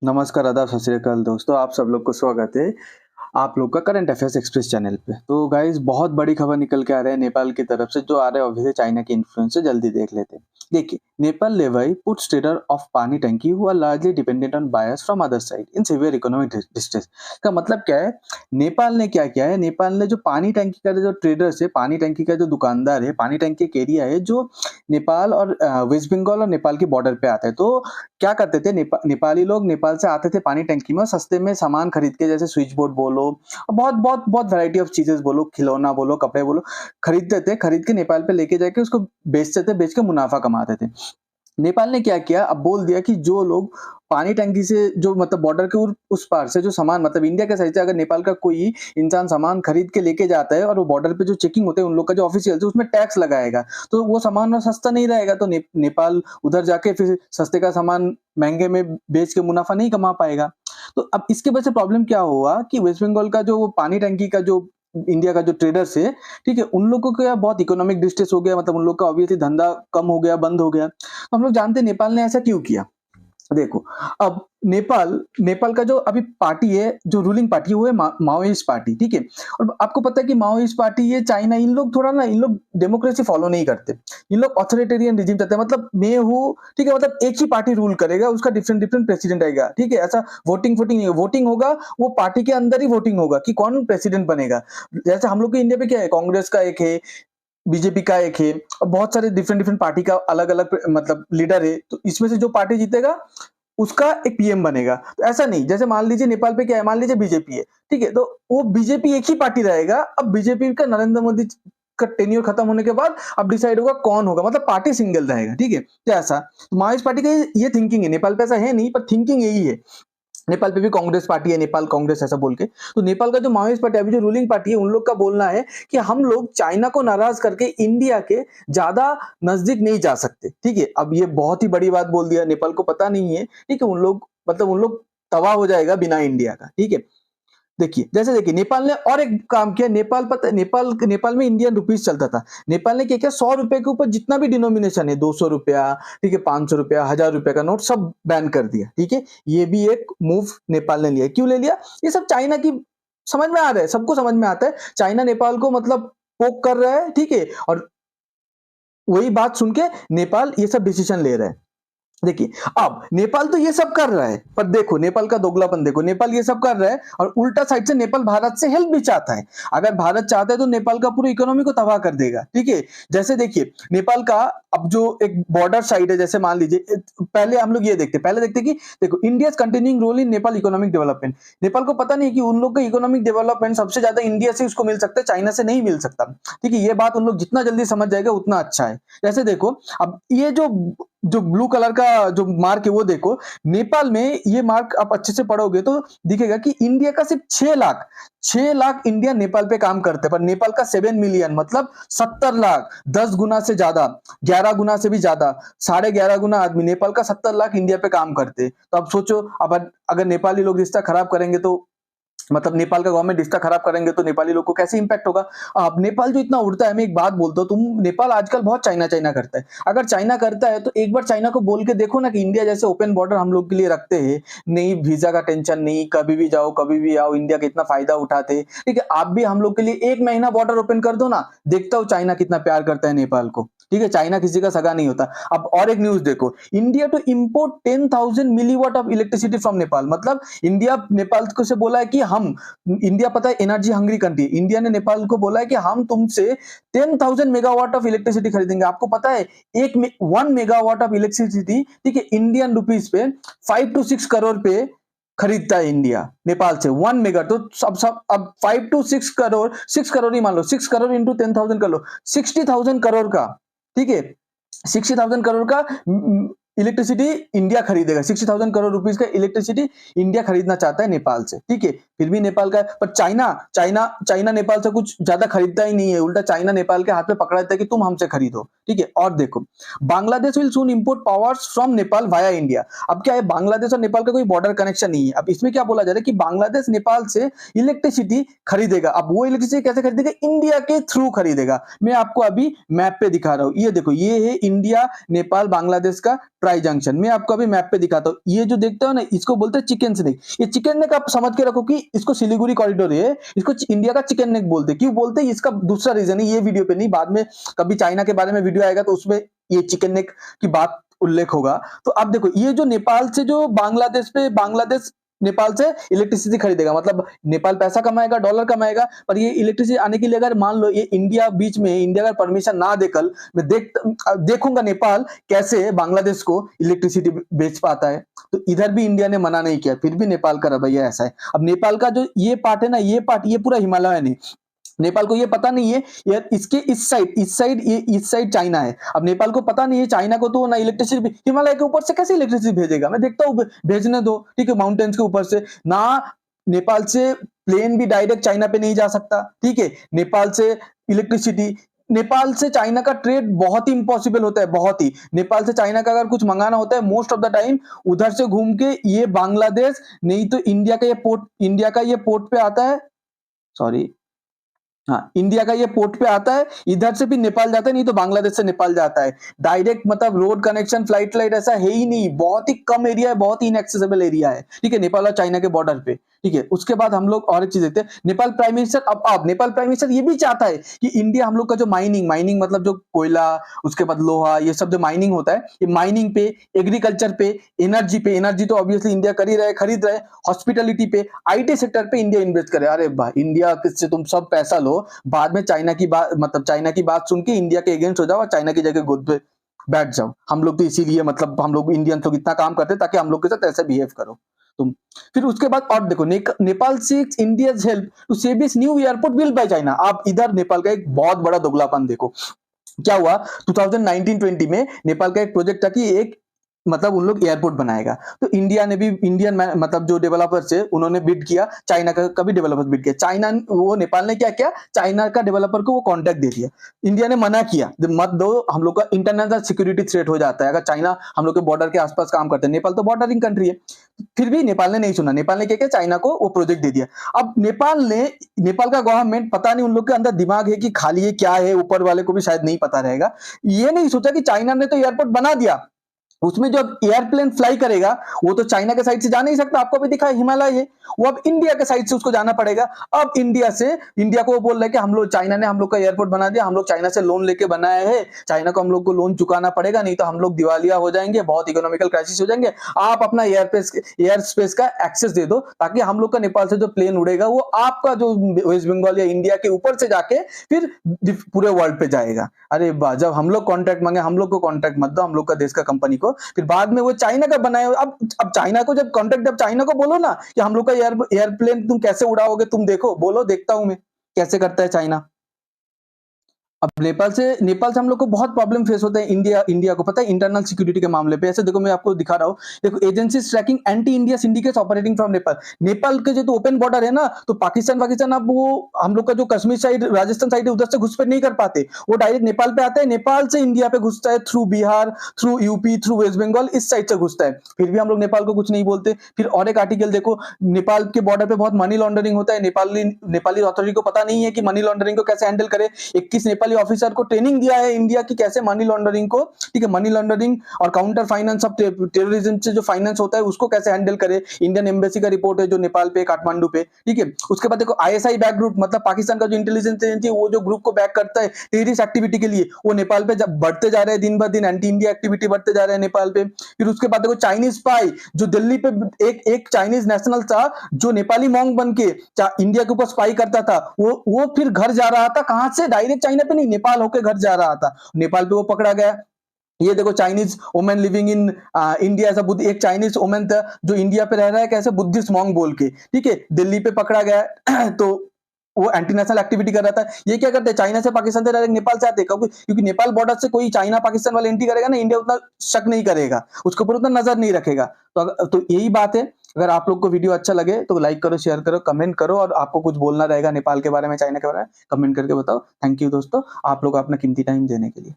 नमस्कार, आदाब, सत श्री अकाल दोस्तों, आप सब लोग को स्वागत है, आप लोग का करंट अफेयर्स एक्सप्रेस चैनल पे। तो गाइस बहुत बड़ी खबर निकल के आ रहा है नेपाल की तरफ से, जो आ रहा है ऑब्वियसली चाइना के इन्फ्लुएंस से, जल्दी देख लेते हैं। देखिए, Nepal levy puts trader of Pani Tanki who are largely dependent on buyers from other side in severe economic distress. का मतलब क्या है? नेपाल ने क्या किया है, नेपाल ने जो पानी टंकी का जो ट्रेडर्स है, पानी टंकी का जो दुकानदार है, पानी टंकी एक एरिया है जो नेपाल और वेस्ट बंगाल और नेपाल के बॉर्डर पे आता है। तो क्या करते थे नेपाली लोग नेपाल से आते थे पानी टंकी में, सस्ते में सामान खरीद के, जैसे स्विच बोर्ड बोलो, बहुत बहुत बहुत वैरायटी ऑफ चीजें बोलो, खिलौना बोलो, कपड़े बोलो, खरीदते थे, खरीद के नेपाल पे लेके जाके उसको बेचते थे, बेच के मुनाफा कमाते थे। नेपाल ने क्या किया, अब बोल दिया कि जो लोग पानी टंकी से, जो मतलब बॉर्डर के उस पार से जो सामान, मतलब इंडिया के साइड से अगर नेपाल का कोई इंसान सामान खरीद के लेके जाता है और वो बॉर्डर पे जो चेकिंग होते हैं उन लोग का जो ऑफिशियल है उसमें टैक्स लगाएगा, तो वो सामान और सस्ता नहीं रहेगा, तो नेपाल उधर जाके फिर सस्ते का सामान महंगे में बेच के मुनाफा नहीं कमा पाएगा। तो अब इसके वजह से प्रॉब्लम क्या हुआ कि वेस्ट बंगाल का जो पानी टंकी का जो इंडिया का जो ट्रेडर्स है, ठीक है, उन लोगों को क्या बहुत इकोनॉमिक डिस्ट्रेस हो गया, मतलब उन लोग का ऑब्वियसली धंधा कम हो गया, बंद हो गया। तो हम लोग जानते हैं नेपाल ने ऐसा क्यों किया। देखो, अब नेपाल नेपाल का जो अभी पार्टी है, जो रूलिंग पार्टी है, वो है माओइस्ट पार्टी, ठीक है। और आपको पता है कि माओइस्ट पार्टी, ये चाइना, इन लोग थोड़ा ना, इन लोग डेमोक्रेसी फॉलो नहीं करते, इन लोग ऑथोरिटेरियन रिजिम चाहते हैं, मतलब मैं हूँ, ठीक है, मतलब एक ही पार्टी रूल करेगा, उसका डिफरेंट डिफरेंट प्रेसिडेंट आएगा, ठीक है। ऐसा वोटिंग नहीं है, वोटिंग होगा वो पार्टी के अंदर ही वोटिंग होगा कि कौन प्रेसिडेंट बनेगा। जैसे हम लोग के इंडिया पे क्या है, कांग्रेस का एक है, बीजेपी का एक है, और बहुत सारे डिफरेंट डिफरेंट पार्टी का अलग अलग मतलब लीडर है, तो इसमें से जो पार्टी जीतेगा उसका एक पीएम बनेगा। तो ऐसा नहीं, जैसे मान लीजिए नेपाल पे क्या है, मान लीजिए बीजेपी है, ठीक है, तो वो बीजेपी एक ही पार्टी रहेगा। अब बीजेपी का नरेंद्र मोदी का टेन्योर खत्म होने के बाद अब डिसाइड होगा कौन होगा, मतलब पार्टी सिंगल रहेगा, ठीक है। तो ऐसा तो माओइस्ट पार्टी का ये थिंकिंग है, नेपाल पे ऐसा है नहीं, पर थिंकिंग यही है। नेपाल पे भी कांग्रेस पार्टी है, नेपाल कांग्रेस ऐसा बोल के। तो नेपाल का जो माओइस्ट पार्टी, अभी जो रूलिंग पार्टी है, उन लोग का बोलना है कि हम लोग चाइना को नाराज करके इंडिया के ज्यादा नजदीक नहीं जा सकते, ठीक है। अब ये बहुत ही बड़ी बात बोल दिया, नेपाल को पता नहीं है, ठीक है, उन लोग मतलब उन लोग तबाह हो जाएगा बिना इंडिया का, ठीक है। देखिए, जैसे देखिए, नेपाल ने और एक काम किया, नेपाल पता, नेपाल में इंडियन रुपीस चलता था। नेपाल ने क्या किया, 100 रुपए के ऊपर जितना भी डिनोमिनेशन है, 200 रुपया, ठीक है, 500 रुपया, 1000 रुपए का नोट सब बैन कर दिया, ठीक है। ये भी एक मूव नेपाल ने लिया। क्यों ले लिया? ये सब चाइना की समझ में आ रहा है, सबको समझ में आता है, चाइना नेपाल को मतलब पोक कर रहा है, ठीक है, और वही बात सुन के नेपाल ये सब डिसीजन ले रहा है। देखिए, अब नेपाल तो ये सब कर रहा है, पर देखो नेपाल का दोगलापन, देखो नेपाल ये सब कर रहा है और उल्टा साइड से नेपाल भारत से हेल्प भी चाहता है। अगर भारत चाहता है तो नेपाल का पूरी इकोनॉमी को तबाह कर देगा, ठीक है। जैसे देखिए, नेपाल का अब जो एक बॉर्डर साइड है, जैसे मान लीजिए, पहले हम लोग ये देखते, पहले देखते कि देखो, India continuing role in Nepal economic development. Nepal को पता नहीं कि उन लोग का इकोनॉमिक डेवलपमेंट सबसे ज्यादा इंडिया से उसको मिल सकता है, चाइना से नहीं मिल सकता, ठीक है। ये बात उन लोग जितना जल्दी समझ जाएगा उतना अच्छा है। जैसे देखो, अब ये जो ब्लू कलर का जो मार्क है वो देखो, नेपाल में ये मार्क आप अच्छे से पढ़ोगे तो दिखेगा कि इंडिया का सिर्फ 6 लाख इंडिया नेपाल पे काम करते हैं, पर नेपाल का 7 मिलियन मतलब 70 लाख, 10 गुना से ज्यादा, 11 गुना से भी ज्यादा, 11.5 गुना आदमी नेपाल का 70 लाख इंडिया पे काम करते हैं। तो अब सोचो, अब अगर नेपाली लोग रिश्ता खराब करेंगे तो मतलब नेपाल का गवर्नमेंट रिश्ता खराब करेंगे तो नेपाली लोग को कैसे इंपैक्ट होगा। अब नेपाल जो इतना उड़ता है, मैं एक बात बोलता हूँ, तुम नेपाल आजकल बहुत चाइना चाइना करता है। अगर चाइना करता है तो एक बार चाइना को बोल के देखो ना कि इंडिया जैसे ओपन बॉर्डर हम लोग के लिए रखते हैं, नहीं वीजा का टेंशन नहीं, कभी भी जाओ कभी भी आओ, इंडिया का इतना फायदा उठाते हैं, ठीक है। आप भी हम लोग के लिए 1 महीना बॉर्डर ओपन कर दो ना, देखता हूँ चाइना कितना प्यार करता है नेपाल को, ठीक है। चाइना किसी का सगा नहीं होता। अब और एक न्यूज देखो, India to import 10,000 milliwatt of electricity from Nepal, मतलब इंडिया नेपाल को से बोला है कि हम, इंडिया पता है एनर्जी हंग्री कंट्री, इंडिया ने नेपाल को बोला है कि हम तुमसे 10,000 मेगावाट ऑफ इलेक्ट्रिसिटी खरीदेंगे। आपको पता है 1 मेगावाट ऑफ इलेक्ट्रिसिटी, ठीक है, इंडियन रुपीज पे 5 to 6 करोड़ पे खरीदता है इंडिया नेपाल से 1 मेगा। तो अब 5 to 6 करोड़, 6 करोड़ ही मान लो, 6 करोड़ इंटू 10,000 कर लो, 60,000 करोड़ का, ठीक है, 60,000 करोड़ का इलेक्ट्रिसिटी इंडिया खरीदेगा। 60,000 करोड़ रुपीस का इलेक्ट्रिसिटी इंडिया खरीदना चाहता है नेपाल से, ठीक है। फिर भी नेपाल का, पर चाइना चाइना चाइना नेपाल से कुछ ज्यादा खरीदता ही नहीं है, उल्टा चाइना नेपाल के हाथ में पकड़ा देता है कि तुम हमसे खरीदो, ठीक है। और देखो, Bangladesh will soon import powers from Nepal via India. अब क्या है, बांग्लादेश और नेपाल का कोई बॉर्डर कनेक्शन नहीं है। अब इसमें क्या बोला जा रहा है कि बांग्लादेश नेपाल से इलेक्ट्रिसिटी खरीदेगा। अब वो इलेक्ट्रिसिटी कैसे खरीदेगा? इंडिया के थ्रू खरीदेगा। मैं आपको अभी मैप पे दिखा रहा हूं, ये देखो, ये है इंडिया नेपाल बांग्लादेश का फ्राई जंक्शन। मैं आपको अभी मैप पे दिखाता हूँ, ये जो देखते हो ना इसको बोलते हैं चिकन स्नेक। ये चिकन नेक आप समझ के रखो कि इसको सिलीगुड़ी कॉरिडोर है, इसको इंडिया का चिकन नेक बोलते हैं। क्यों बोलते हैं इसका दूसरा रीजन है, ये वीडियो पे नहीं, बाद में कभी चाइना के बारे में वीडियो आएगा तो उसमें ये चिकन नेक की बात उल्लेख होगा। तो आप देखो ये जो नेपाल से जो बांग्लादेश नेपाल से इलेक्ट्रिसिटी खरीदेगा, मतलब नेपाल पैसा कमाएगा, डॉलर कमाएगा, पर ये इलेक्ट्रिसिटी आने के लिए अगर मान लो ये इंडिया बीच में, इंडिया अगर परमिशन ना देकर, मैं देखूंगा नेपाल कैसे बांग्लादेश को इलेक्ट्रिसिटी बेच पाता है। तो इधर भी इंडिया ने मना नहीं किया, फिर भी नेपाल का रवैया ऐसा है। अब नेपाल का जो ये पार्ट है ना, ये पूरा हिमालय नहीं, नेपाल को ये पता नहीं है यार, इसके इस साइड चाइना है। अब नेपाल को पता नहीं है, चाइना को तो ना इलेक्ट्रिसिटी, हिमालय के ऊपर से कैसे इलेक्ट्रिसिटी भेजेगा, मैं देखता हूँ, भेजने दो, ठीक है, माउंटेन्स के ऊपर से ना। नेपाल से प्लेन भी डायरेक्ट चाइना पे नहीं जा सकता, ठीक है, नेपाल से इलेक्ट्रिसिटी, नेपाल से चाइना का ट्रेड बहुत ही इंपॉसिबल होता है, बहुत ही। नेपाल से चाइना का अगर कुछ मंगाना होता है मोस्ट ऑफ द टाइम उधर से घूम के ये बांग्लादेश नहीं तो इंडिया का ये पोर्ट पे आता है, सॉरी हाँ, इंडिया का ये पोर्ट पे आता है, इधर से भी नेपाल जाता है, नहीं तो बांग्लादेश से नेपाल जाता है डायरेक्ट। मतलब रोड कनेक्शन, फ्लाइट ऐसा है ही नहीं, बहुत ही कम एरिया है, बहुत ही इनएक्सेसिबल एरिया है, ठीक है, नेपाल और चाइना के बॉर्डर पे, ठीक है। उसके बाद हम लोग और एक चीज देखते हैं, नेपाल प्राइम मिनिस्टर, अब नेपाल प्राइम मिनिस्टर ये भी चाहता है कि इंडिया हम लोग का जो माइनिंग मतलब जो कोयला, उसके बाद लोहा, ये सब जो माइनिंग होता है, ये माइनिंग पे, एग्रीकल्चर पे, एनर्जी तो ऑब्वियसली इंडिया कर ही रहे, खरीद रहे, हॉस्पिटलिटी पे, आईटी सेक्टर पे इंडिया इन्वेस्ट करे। अरे भाई, इंडिया से तुम सब पैसा लो, बाद में चाइना की बात सुन के इंडिया के अगेंस्ट हो जाओ और चाइना की जगह गोद पे बैठ जाओ। हम लोग तो इसीलिए, मतलब हम लोग इंडियन लोग इतना काम करते हैं ताकि हम लोग के साथ ऐसे बिहेव करो तुम। फिर उसके बाद और देखो, Nepal seeks India's help to save its new airport build by China. आप इधर नेपाल का एक बहुत बड़ा दोगलापन देखो, क्या हुआ 2019-20 में नेपाल का एक प्रोजेक्ट था कि एक, मतलब उन लोग एयरपोर्ट बनाएगा, तो इंडिया ने भी, मतलब जो डेवलपर्स है उन्होंने बिड किया, चाइना का भी डेवलपर्स बिड किया, नेपाल ने क्या किया, चाइना का डेवलपर को वो कॉन्ट्रैक्ट दे दिया। इंडिया ने मना किया, मत दो, हम लोग का इंटरनेशनल सिक्योरिटी थ्रेट हो जाता है अगर चाइना हम लोग के बॉर्डर के आसपास काम करते हैं। नेपाल तो बॉर्डरिंग कंट्री है, फिर भी नेपाल ने नहीं सुना, नेपाल ने क्या किया, चाइना को वो प्रोजेक्ट दे दिया। अब नेपाल का गवर्नमेंट, पता नहीं उन लोग के अंदर दिमाग है कि खाली ये क्या है, ऊपर वाले को भी शायद नहीं पता रहेगा, ये नहीं सोचा कि चाइना ने तो एयरपोर्ट बना दिया, उसमें जो एयरप्लेन फ्लाई करेगा वो तो चाइना के साइड से जा नहीं सकता, आपको भी दिखा हिमालय है, वो अब इंडिया के साइड से उसको जाना पड़ेगा। अब इंडिया को वो बोल रहे हैं कि हम लोग, चाइना ने हम लोग का एयरपोर्ट बना दिया, हम लोग चाइना से लोन लेके बनाया है, चाइना को हम लोग को लोन चुकाना पड़ेगा, नहीं तो हम लोग दिवालिया हो जाएंगे, बहुत इकोनॉमिकल क्राइसिस हो जाएंगे। आप अपना एयर स्पेस का एक्सेस दे दो ताकि हम लोग का नेपाल से जो प्लेन उड़ेगा वो आपका जो वेस्ट बंगाल या इंडिया के ऊपर से जाके फिर पूरे वर्ल्ड पे जाएगा। अरे वाह, जब हम लोग कॉन्ट्रैक्ट मांगे, हम लोग को कॉन्ट्रैक्ट मत दो, हम लोग का देश का कंपनी को, फिर बाद में वो चाइना का बनाए। अब चाइना को जब कॉन्ट्रैक्ट, जब चाइना को बोलो ना कि हम लोग का एयरप्लेन तुम कैसे उड़ाओगे, तुम देखो, बोलो, देखता हूं मैं कैसे करता है चाइना। अब नेपाल से हम लोग को बहुत प्रॉब्लम फेस होता है, इंडिया को पता है, इंटरनल सिक्योरिटी के मामले पे। ऐसे देखो, मैं आपको दिखा रहा हूँ, देखो, agencies tracking anti India syndicates operating from Nepal के जो तो ओपन बॉर्डर है ना, तो पाकिस्तान अब वो हम लोग का जो कश्मीर साइड, राजस्थान साइड है, उधर से घुसपैठ नहीं कर पाते, वो डायरेक्ट नेपाल पे आता है, नेपाल से इंडिया पे घुसता है, through Bihar, through UP, through West Bengal, इस साइड से घुसता है। फिर भी हम लोग नेपाल को कुछ नहीं बोलते। फिर और एक आर्टिकल देखो, नेपाल के बॉर्डर पे बहुत मनी लॉन्ड्रिंग होता है, नेपाली अथॉरिटी को पता नहीं है कि मनी लॉन्ड्रिंग को कैसे हैंडल करे। 21 नेपाली ऑफिसर को ट्रेनिंग दिया है इंडिया की कैसे मनी लॉन्ड्रिंग को, ठीक है, मनी लॉन्ड्रिंग और काउंटर फाइनेंस ऑफ टेररिज्म से जो फाइनेंस होता है उसको कैसे हैंडल करे। इंडियन एम्बेसी का रिपोर्ट है जो नेपाल पे, काठमांडू पे, ठीक है। उसके बाद देखो, आईएसआई बैक ग्रुप, मतलब पाकिस्तान का जो इंटेलिजेंस एजेंसी है, वो जो ग्रुप को बैक करता है टेररिस्ट एक्टिविटी के लिए, वो नेपाल पे जब बढ़ते जा रहे हैं, दिन ब दिन एंटी इंडिया एक्टिविटी बढ़ते जा रहे हैं नेपाल पे। फिर उसके बाद देखो, चाइनीज स्पाई जो दिल्ली पे, एक चाइनीज नेशनल था जो नेपाली मॉन्क बन के इंडिया के ऊपर स्पाई करता था, वो फिर घर जा रहा था, कहां से, डायरेक्ट चाइना पे नहीं, नेपाल होके घर जा रहा था, नेपाल पे वो पकड़ा गया। ये देखो, Chinese women living in India, ऐसा एक चाइनीज वुमेन था जो इंडिया पे रह रहा है कैसे, बुद्धिस्ट मॉन्क बोल के, ठीक है, दिल्ली पे पकड़ा गया। तो वो एंटी नेशनल एक्टिविटी कर रहा था। ये क्या करते हैं, चाइना से, पाकिस्तान से डायरेक्ट नेपाल से आते, क्योंकि नेपाल बॉर्डर से कोई चाइना पाकिस्तान वाले एंट्री करेगा ना, इंडिया उतना शक नहीं करेगा, उसके ऊपर उतना नजर नहीं रखेगा। तो यही बात है। अगर आप लोग को वीडियो अच्छा लगे तो लाइक करो, शेयर करो, कमेंट करो, और आपको कुछ बोलना रहेगा नेपाल के बारे में, चाइना के बारे में, कमेंट करके बताओ। थैंक यू दोस्तों, आप लोग अपना कीमती टाइम देने के लिए।